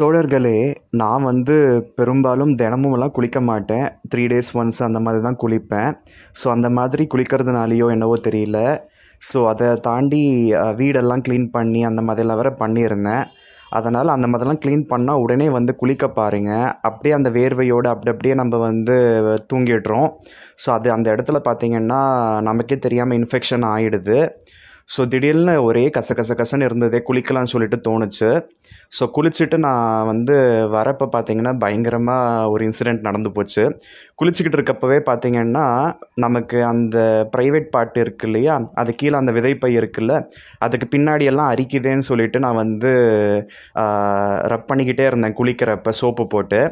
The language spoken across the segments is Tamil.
தோழர்களே, நான் பெரும்பாலும் தினமும்லாம் குளிக்க மாட்டேன். 3 டேஸ் ஒன்ஸ் அந்த மாதிரி தான் குளிப்பேன். ஸோ அந்த மாதிரி குளிக்கிறதுனாலையோ என்னவோ தெரியல. ஸோ அதை தாண்டி வீடெல்லாம் க்ளீன் பண்ணி அந்த மாதிரிலாம் வேறு பண்ணியிருந்தேன். அதனால் அந்த மாதிரிலாம் க்ளீன் பண்ணால் உடனே குளிக்க பாருங்கள். அப்படியே அந்த வேர்வையோடு அப்படியே நம்ம தூங்கிடுறோம். ஸோ அது அந்த இடத்துல பார்த்திங்கன்னா நமக்கே தெரியாமல் இன்ஃபெக்ஷன் ஆகிடுது. ஸோ திடீர்னு ஒரே கசன்னு இருந்ததே, குளிக்கலாம்னு சொல்லிட்டு தோணுச்சு. ஸோ குளிச்சுட்டு நான் வரப்போ பார்த்திங்கன்னா பயங்கரமாக ஒரு இன்சிடெண்ட் நடந்து போச்சு. குளிச்சுக்கிட்டு இருக்கப்பவே பார்த்திங்கன்னா நமக்கு அந்த ப்ரைவேட் பார்ட் இருக்குது இல்லையா, அது கீழே அந்த விதைப்பை இருக்குல்ல, அதுக்கு பின்னாடியெல்லாம் அரிக்குதேன்னு சொல்லிட்டு நான் ரப் பண்ணிக்கிட்டே இருந்தேன் குளிக்கிறப்ப சோப்பு போட்டு.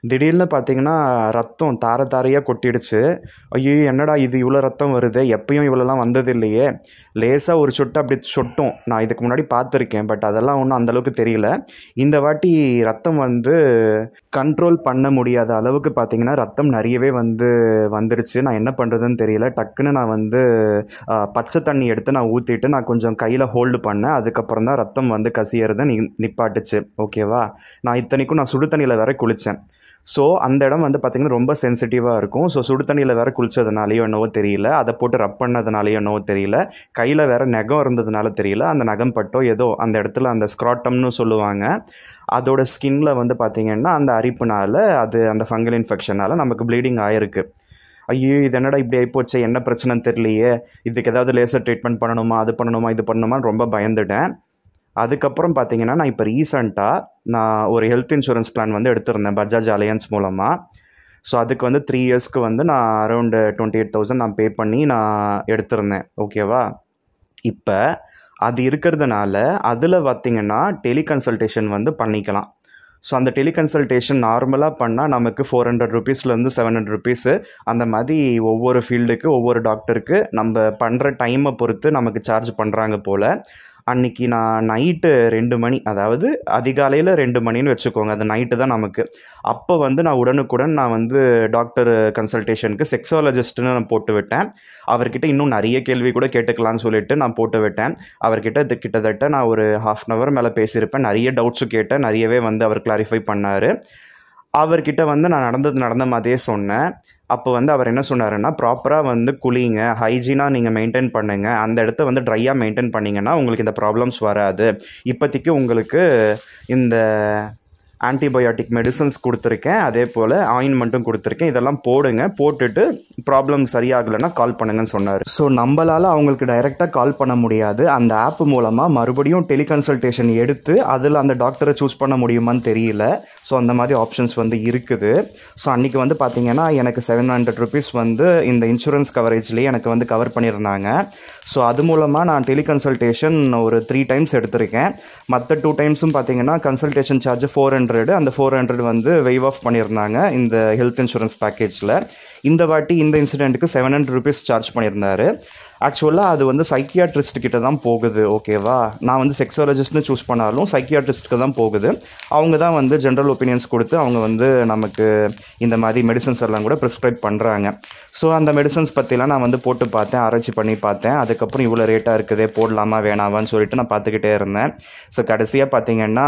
திடீர்னு பார்த்திங்கன்னா ரத்தம் தாரையாக கொட்டிடுச்சு. ஐயோ என்னடா இது இவ்வளோ ரத்தம் வருது, எப்பயும் இவ்வளோலாம் வந்தது இல்லையே. லேசாக ஒரு சொட்டு அப்படி சொட்டும், நான் இதுக்கு முன்னாடி பார்த்துருக்கேன், பட் அதெல்லாம் ஒன்றும் அந்தளவுக்கு தெரியல. இந்த வாட்டி ரத்தம் கண்ட்ரோல் பண்ண முடியாத அளவுக்கு பார்த்திங்கன்னா ரத்தம் நிறையவே வந்துடுச்சு. நான் என்ன பண்ணுறதுன்னு தெரியல. டக்குன்னு நான் பச்சை தண்ணி எடுத்து நான் ஊற்றிட்டு நான் கொஞ்சம் கையில் ஹோல்டு பண்ணேன். அதுக்கப்புறம் தான் ரத்தம் கசியறதை நிப்பாட்டுச்சு. ஓகேவா. நான் இத்தனைக்கும் நான் சுடு தண்ணியில் வேற குளித்தேன். ஸோ அந்த இடம் பார்த்திங்கன்னா ரொம்ப சென்சிட்டிவாக இருக்கும். ஸோ சுடு தண்ணியில் வேறு குளித்ததுனாலையோ என்னவோ தெரியல, அதை போட்டு ரப் பண்ணதுனாலையோ என்னவோ தெரியல, கையில் வேறு நகம் இருந்ததுனால தெரியல, அந்த நகம் பட்டோ ஏதோ அந்த இடத்துல அந்த ஸ்க்ராட்டம்னு சொல்லுவாங்க, அதோட ஸ்கின்னில் பார்த்திங்கன்னா அந்த அரிப்புனால் அது அந்த ஃபங்கல் இன்ஃபெக்ஷனால் நமக்கு ப்ளீடிங் ஆகிருக்கு. ஐயோ இது என்னடா இப்படி ஆகிப்போச்சு, என்ன பிரச்சனைன்னு தெரியலையே, இதுக்கு ஏதாவது லேசர் ட்ரீட்மெண்ட் பண்ணணுமா, அது பண்ணணுமா இது பண்ணணுமான்னு ரொம்ப பயந்துட்டேன். அதுக்கப்புறம் பார்த்திங்கன்னா நான் இப்போ ரீசெண்டாக நான் ஒரு ஹெல்த் இன்சூரன்ஸ் பிளான் எடுத்திருந்தேன் பஜாஜ் அலையன்ஸ் மூலமாக. ஸோ அதுக்கு 3 இயர்ஸ்க்கு நான் அரௌண்டு 28,000 நான் பே பண்ணி நான் எடுத்திருந்தேன். ஓகேவா. இப்போ அது இருக்கிறதுனால அதில் பார்த்திங்கன்னா டெலிகன்சல்டேஷன் பண்ணிக்கலாம். ஸோ அந்த டெலிகன்சல்டேஷன் நார்மலாக பண்ணால் நமக்கு 400 ருபீஸ்லேருந்து 700 ருபீஸு அந்த மாதிரி ஒவ்வொரு ஃபீல்டுக்கு ஒவ்வொரு டாக்டருக்கு நம்ம பண்ணுற டைமை பொறுத்து நமக்கு சார்ஜ் பண்ணுறாங்க போல். அன்றைக்கி நான் நைட்டு 2 மணி, அதாவது அதிகாலையில் 2 மணின்னு வச்சுக்கோங்க, அது நைட்டு தான் நமக்கு. அப்போ நான் உடனுக்குடன் நான் டாக்டர் கன்சல்டேஷனுக்கு செக்ஸாலஜிஸ்ட்டுன்னு நான் போட்டு விட்டேன். அவர்கிட்ட இன்னும் நிறைய கேள்வி கூட கேட்டுக்கலான்னு சொல்லிட்டு நான் போட்டு விட்டேன். அவர்கிட்ட இது கிட்டத்தட்ட நான் ஒரு 1/2 hour மேலே பேசியிருப்பேன். நிறைய டவுட்ஸும் கேட்டேன், நிறையவே அவர் கிளாரிஃபை பண்ணார். அவர்கிட்ட நான் நடந்த மாதிரியே சொன்னேன். அப்போ அவர் என்ன சொன்னாருன்னா, ப்ராப்பராக குளிங்க, ஹைஜீனாக நீங்கள் மெயின்டைன் பண்ணுங்கள், அந்த இடத்த ட்ரையாக மெயின்டைன் பண்ணிங்கன்னா உங்களுக்கு இந்த ப்ராப்ளம்ஸ் வராது. இப்போதைக்கு உங்களுக்கு இந்த ஆன்டிபயோட்டிக் மெடிசன்ஸ் கொடுத்துருக்கேன், அதே போல் ஆயின்மெண்ட்டும் கொடுத்துருக்கேன், இதெல்லாம் போடுங்க, போட்டுட்டு ப்ராப்ளம் சரியாகலைன்னா கால் பண்ணுங்கன்னு சொன்னார். ஸோ நம்மளால் அவங்களுக்கு டைரெக்டாக கால் பண்ண முடியாது. அந்த ஆப் மூலமாக மறுபடியும் டெலிகன்சல்டேஷன் எடுத்து அதில் அந்த டாக்டரை சூஸ் பண்ண முடியுமான்னு தெரியல. ஸோ அந்த மாதிரி ஆப்ஷன்ஸ் இருக்குது. ஸோ அன்றைக்கி பார்த்திங்கன்னா எனக்கு 700 ருபீஸ் இந்த இன்சூரன்ஸ் கவரேஜ்லேயே எனக்கு கவர் பண்ணியிருந்தாங்க. ஸோ அது மூலமாக நான் டெலிகன்சல்டேஷன் ஒரு 3 டைம்ஸ் எடுத்திருக்கேன். மற்ற 2 டைம்ஸும் பார்த்திங்கன்னா கன்சல்டேஷன் சார்ஜ் 400, அந்த 400 வெய்வ் ஆஃப் பண்ணியிருந்தாங்க இந்த ஹெல்த் இன்சூரன்ஸ் பேக்கேஜில். இந்த வாட்டி இந்த இன்சிடெண்ட்டுக்கு 700 ருபீஸ் சார்ஜ் பண்ணியிருந்தார். ஆக்சுவலாக அது சைக்கியாட்ரிஸ்ட் கிட்ட தான் போகுது. ஓகேவா. நான் செக்ஸாலஜிஸ்ட்னு சூஸ் பண்ணாலும் சைக்கியாட்ரிஸ்ட்டுக்கு தான் போகுது. அவங்க தான் ஜென்ரல் ஒப்பீனியன்ஸ் கொடுத்து அவங்க நமக்கு இந்த மாதிரி மெடிசன்ஸ் எல்லாம் கூட ப்ரிஸ்கிரைப் பண்ணுறாங்க. ஸோ அந்த மெடிசன்ஸ் பற்றிலாம் நான் போட்டு பார்த்தேன், ஆராய்ச்சி பண்ணி பார்த்தேன். அதுக்கப்புறம் இவ்வளோ ரேட்டாக இருக்குதே, போடலாமா வேணாமான்னு சொல்லிட்டு நான் பார்த்துக்கிட்டே இருந்தேன். ஸோ கடைசியாக பார்த்திங்கன்னா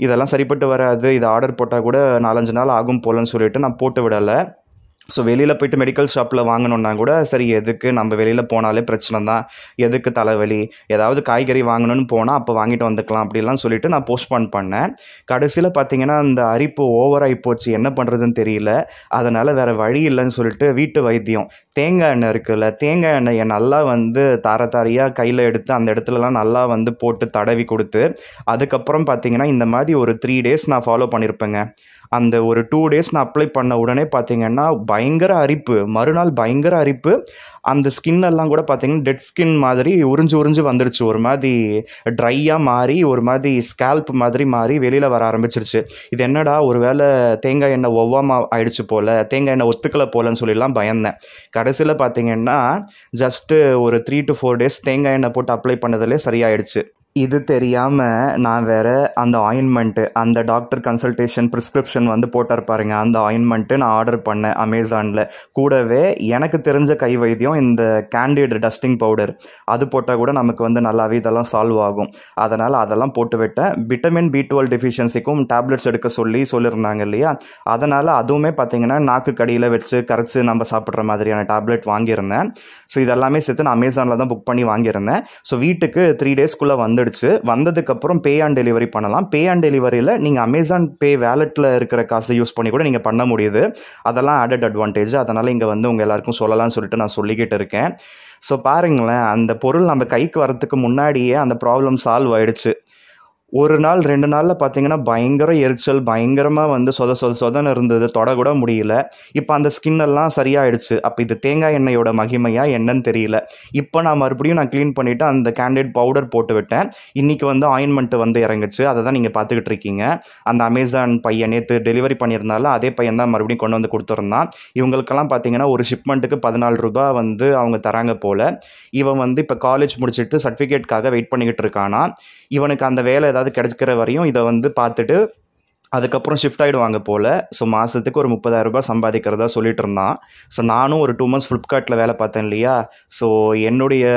இதெல்லாம் சரிப்பட்டு வராது, இதை ஆர்டர் போட்டால் கூட 4-5 நாள் ஆகும் போலன்னு சொல்லிட்டு நான் போட்டு விடலை. ஸோ வெளியில் போய்ட்டு மெடிக்கல் ஷாப்பில் வாங்கணுன்னா கூட சரி, எதுக்கு நம்ம வெளியில் போனாலே பிரச்சனை தான், எதுக்கு தலைவலி, ஏதாவது காய்கறி வாங்கணும்னு போனால் அப்போ வாங்கிட்டு வந்துக்கலாம் அப்படிலாம் சொல்லிட்டு நான் போஸ்ட்பான் பண்ணேன். கடைசியில் பார்த்திங்கன்னா அந்த அரிப்பு ஓவராகி போச்சு, என்ன பண்ணுறதுன்னு தெரியல. அதனால் வேறு வழி இல்லைன்னு சொல்லிட்டு வீட்டு வைத்தியம், தேங்காய் எண்ணெய் இருக்குல்ல, தேங்காய் எண்ணெயை நல்லா தாரையாக கையில் எடுத்து அந்த இடத்துலலாம் நல்லா போட்டு தடவி கொடுத்து, அதுக்கப்புறம் பார்த்திங்கன்னா இந்த மாதிரி ஒரு 3 டேஸ் நான் ஃபாலோ பண்ணியிருப்பேங்க. அந்த ஒரு 2 டேஸ் நான் அப்ளை பண்ண உடனே பார்த்திங்கன்னா பயங்கர அரிப்பு, மறுநாள் பயங்கர அரிப்பு. அந்த ஸ்கின்னெல்லாம் கூட பார்த்திங்கன்னா டெட் ஸ்கின் மாதிரி உறிஞ்சு வந்துடுச்சு, ஒரு மாதிரி ட்ரையாக மாறி ஒரு மாதிரி ஸ்கேல்ப் மாதிரி மாறி வெளியில் வர ஆரம்பிச்சிருச்சு. இது என்னடா ஒரு வேளை தேங்காய் எண்ணெய் ஒவ்வாமல் ஆயிடுச்சு போல், தேங்காய் எண்ணெய் ஒத்துக்கலை போலன்னு சொல்லிலாம் பயந்தேன். கடைசியில் பார்த்திங்கன்னா ஜஸ்ட்டு ஒரு 3 to 4 டேஸ் தேங்காய் எண்ணெய் போட்டு அப்ளை பண்ணதிலே சரியாயிடுச்சு. இது தெரியாமல் நான் வேறு அந்த ஆயின்மெண்ட்டு அந்த டாக்டர் கன்சல்டேஷன் ப்ரிஸ்கிரிப்ஷன் வந்து போட்டார் பாருங்க, அந்த ஆயின்மெண்ட்டு நான் ஆர்டர் பண்ணேன் அமேசானில். கூடவே எனக்கு தெரிஞ்ச கை வைத்தியம் இந்த கேண்டிட் டஸ்டிங் பவுடர், அது போட்டால் கூட நமக்கு வந்து நல்லாவே இதெல்லாம் சால்வ் ஆகும். அதனால் அதெல்லாம் போட்டு விட்டேன். விட்டமின் B12 டெஃபிஷியன்சிக்கும் டேப்லெட்ஸ் எடுக்க சொல்லியிருந்தாங்க இல்லையா, அதனால் அதுவுமே பார்த்திங்கன்னா நாக்கு கடியில் வச்சு கரைச்சி நம்ம சாப்பிட்ற மாதிரியான டேப்லெட் வாங்கியிருந்தேன். ஸோ இதெல்லாமே சேர்த்து நான் அமேசானில் தான் புக் பண்ணி வாங்கியிருந்தேன். ஸோ வீட்டுக்கு 3 டேஸ்க்குள்ளே வந்ததுக்கப்புறம் பே ஆன் டெலிவரி பண்ணலாம். பே ஆன் டெலிவரியில் நீங்கள் அமேசான் பே வேலெட்டில் இருக்கிற காசை யூஸ் பண்ணி கூட நீங்கள் பண்ண முடியுது. அதெல்லாம் ஆடட் அட்வான்டேஜ். அதனால் இங்கே வந்து உங்கள் எல்லாருக்கும் சொல்லலாம்னு சொல்லிட்டு நான் சொல்லிக்கிட்டு இருக்கேன். ஸோ பாருங்களேன், அந்த பொருள் நம்ம கைக்கு வரத்துக்கு முன்னாடியே அந்த ப்ராப்ளம் சால்வ் ஆகிடுச்சு. ஒரு நாள் 2 நாளில் பார்த்தீங்கன்னா பயங்கர எரிச்சல், பயங்கரமாக வந்து சொதன்னு இருந்தது, தொடக்கூட முடியல. இப்போ அந்த ஸ்கின்னெல்லாம் சரியாயிடுச்சு. அப்போ இது தேங்காய் எண்ணெயோட மகிமையா என்னன்னு தெரியல. இப்போ நான் மறுபடியும் க்ளீன் பண்ணிவிட்டு அந்த கேண்டிட் பவுடர் போட்டு விட்டேன். இன்றைக்கி வந்து ஆயின்மெண்ட்டு வந்து இறங்குச்சு. அதை தான் நீங்கள் பார்த்துக்கிட்டு இருக்கீங்க. அந்த அமேசான் பையன் நேற்று டெலிவரி பண்ணியிருந்தாலும் அதே பையன் தான் மறுபடியும் கொண்டு வந்து கொடுத்துருந்தான். இவங்களுக்கெல்லாம் பார்த்தீங்கன்னா ஒரு ஷிப்மெண்ட்டுக்கு 14 ரூபா வந்து அவங்க தராங்க போல். இவன் வந்து இப்போ காலேஜ் முடிச்சுட்டு சர்டிஃபிகேட்காக வெயிட் பண்ணிக்கிட்டு இருக்கானா. இவனுக்கு அந்த வேலை ஏதாவது கிடைக்கிற வரையும் இதை வந்து பார்த்துட்டு அதுக்கப்புறம் ஷிஃப்ட் ஆகிடுவாங்க போல். ஸோ மாதத்துக்கு ஒரு 30,000 ரூபாய் சம்பாதிக்கிறதா சொல்லிட்டு இருந்தான். ஸோ நானும் ஒரு 2 months ஃப்ளிப்கார்ட்டில் வேலை பார்த்தேன் இல்லையா. ஸோ என்னுடைய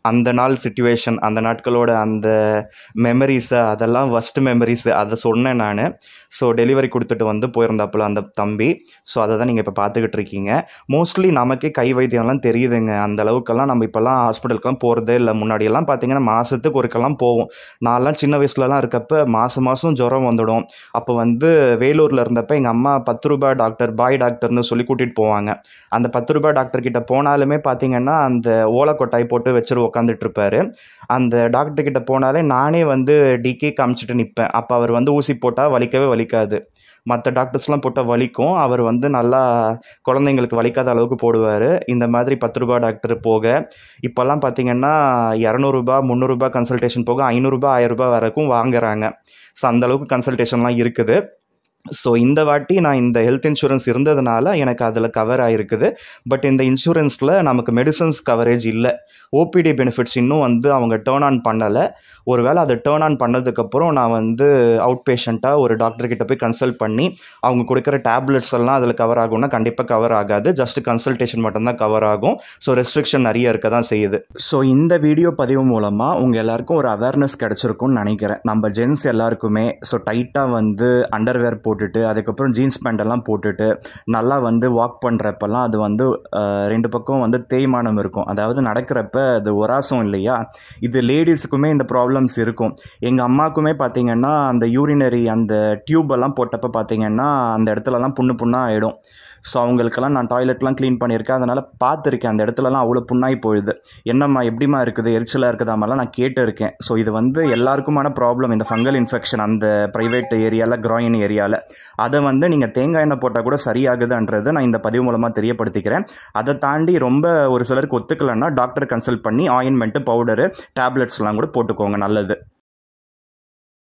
அந்த நாள் சிச்சுவேஷன், அந்த நாட்களோட அந்த மெமரிஸை, அதெல்லாம் ஃபஸ்ட்டு மெமரிஸு, அதை சொன்னேன் நான். ஸோ டெலிவரி கொடுத்துட்டு வந்து போயிருந்தாப்புல அந்த தம்பி. ஸோ அதை தான் நீங்கள் இப்போ பார்த்துக்கிட்டு இருக்கீங்க. மோஸ்ட்லி நமக்கே கை வைத்தியம்லாம் தெரியுதுங்க. அந்த அளவுக்கெல்லாம் நம்ம இப்போல்லாம் ஹாஸ்பிட்டலுக்கெல்லாம் போகிறதே இல்லை. முன்னாடியெல்லாம் பார்த்தீங்கன்னா மாதத்துக்கு ஒருக்கெல்லாம் போவோம். நான்லாம் சின்ன வயசுலலாம் இருக்கப்போ மாதம் ஜுரம் வந்துடும். அப்போ வந்து வேலூரில் இருந்தப்போ எங்கள் அம்மா 10 ரூபாய் டாக்டர், பாய் டாக்டர்னு சொல்லி கூட்டிகிட்டு போவாங்க. அந்த 10 ரூபாய் டாக்டர்கிட்ட போனாலுமே பார்த்தீங்கன்னா அந்த ஓலைக்கொட்டாய் போட்டு வச்சுரு உட்காந்துட்டு இருப்பாரு. அந்த டாக்டர் கிட்ட போனாலே நானே வந்து டிகே காமிச்சிட்டு நிற்பேன். அப்போ அவர் வந்து ஊசி போட்டால் வலிக்கவே வலிக்காது. மற்ற டாக்டர்ஸ்லாம் போட்டால் வலிக்கும். அவர் வந்து நல்லா குழந்தைங்களுக்கு வலிக்காத அளவுக்கு போடுவார். இந்த மாதிரி 10 ரூபாய் டாக்டர் போக இப்போல்லாம் பார்த்தீங்கன்னா 200 ரூபாய் 300 ரூபாய் கன்சல்டேஷன் போக 500 ரூபாய் 1000 ரூபாய் வரைக்கும் வாங்குறாங்க. ஸோ அந்தளவுக்கு கன்சல்டேஷன்லாம் இருக்குது. ஸோ இந்த வாட்டி நான் இந்த ஹெல்த் இன்சூரன்ஸ் இருந்ததுனால எனக்கு அதில் கவர் ஆகிருக்குது. பட் இந்த இன்சூரன்ஸில் நமக்கு மெடிசன்ஸ் கவரேஜ் இல்லை. ஓபிடி பெனிஃபிட்ஸ் இன்னும் வந்து அவங்க டேர்ன் ஆன் பண்ணலை. ஒருவேளை அதை டேர்ன் ஆன் பண்ணதுக்கப்புறம் நான் வந்து அவுட் பேஷண்ட்டாக ஒரு டாக்டர்கிட்ட போய் கன்சல்ட் பண்ணி அவங்க கொடுக்குற டேப்லெட்ஸ் எல்லாம் அதில் கவர் ஆகும்னா கண்டிப்பாக கவர் ஆகாது. ஜஸ்ட் கன்சல்டேஷன் மட்டும்தான் கவர் ஆகும். ஸோ ரெஸ்ட்ரிக்ஷன் நிறைய இருக்க தான் செய்யுது. ஸோ இந்த வீடியோ பதிவு மூலமாக உங்கள் எல்லாருக்கும் ஒரு அவேர்னஸ் கிடச்சிருக்கும்னு நினைக்கிறேன். நம்ம ஜென்ஸ் எல்லாருக்குமே ஸோ டைட்டாக வந்து அண்டர்வேர் போட்டுட்டு அதுக்கப்புறம் ஜீன்ஸ் பேண்டெல்லாம் போட்டுட்டு நல்லா வந்து வாக் பண்ணுறப்பெல்லாம் அது வந்து 2 பக்கம் வந்து தேய்மானம் இருக்கும். அதாவது நடக்கிறப்ப அது ஒராசம் இல்லையா. இது லேடிஸுக்குமே இந்த ப்ராப்ளம்ஸ் இருக்கும். எங்கள் அம்மாவுக்குமே பார்த்திங்கன்னா அந்த யூரினரி அந்த டியூபெல்லாம் போட்டப்போ பார்த்திங்கன்னா அந்த இடத்துலலாம் புண்ணாக ஆகிடும். ஸோ அவங்களுக்கெல்லாம் நான் டாய்லெட்லாம் க்ளீன் பண்ணியிருக்கேன். அதனால் பார்த்துருக்கேன். அந்த இடத்துலலாம் அவ்வளோ புண்ணாகி போயிடுது. என்னம்மா எப்படிமா இருக்குது, எரிச்சலாக இருக்குதாமெல்லாம் நான் கேட்டிருக்கேன். ஸோ இது வந்து எல்லாருக்குமான ப்ராப்ளம். இந்த ஃபங்கல் இன்ஃபெக்ஷன் அந்த ப்ரைவேட் ஏரியாவில் கிராயின் ஏரியாவில் அதை வந்து நீங்கள் தேங்காய் எண்ணெய் போட்டால் கூட சரியாகுதுன்றது நான் இந்த பதிவு மூலமாக தெரியப்படுத்திக்கிறேன். அதை தாண்டி ரொம்ப ஒரு சிலருக்கு ஒத்துக்கலைன்னா டாக்டர் கன்சல்ட் பண்ணி ஆயின்மெண்ட்டு, பவுடரு, டேப்லெட்ஸ்லாம் கூட போட்டுக்கோங்க, நல்லது.